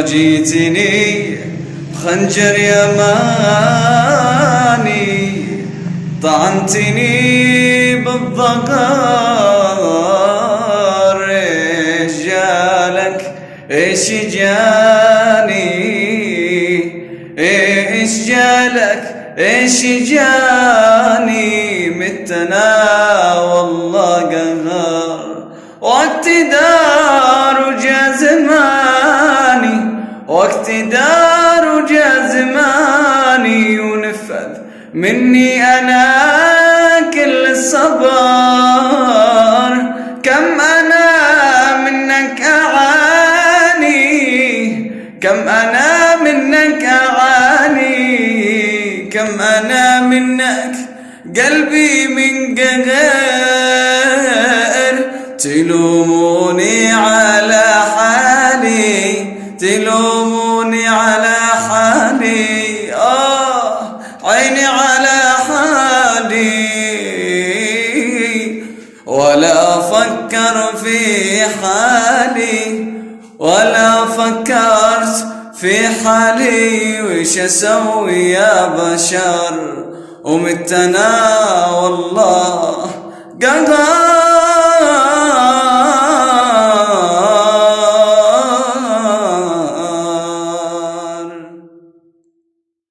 جيتني بخنجر يماني، طعنتني بالضغر، ايش جالك ايش جاني، ايش جالك ايش جاني، متنا والله قهر، وقت دار وجا زماني، وقت دار وجا زماني، ونفذ مني أنا كل الصبر، كم أنا منك أعاني، كم أنا منك أعاني، كم أنا منك قلبي من قهر، تلوموني على حالي، تلوموني على حالي، عيني على حالي، ولا فكر في حالي، ولا فكرت في حالي، وش اسوي يا بشر، ومتنا والله قهر.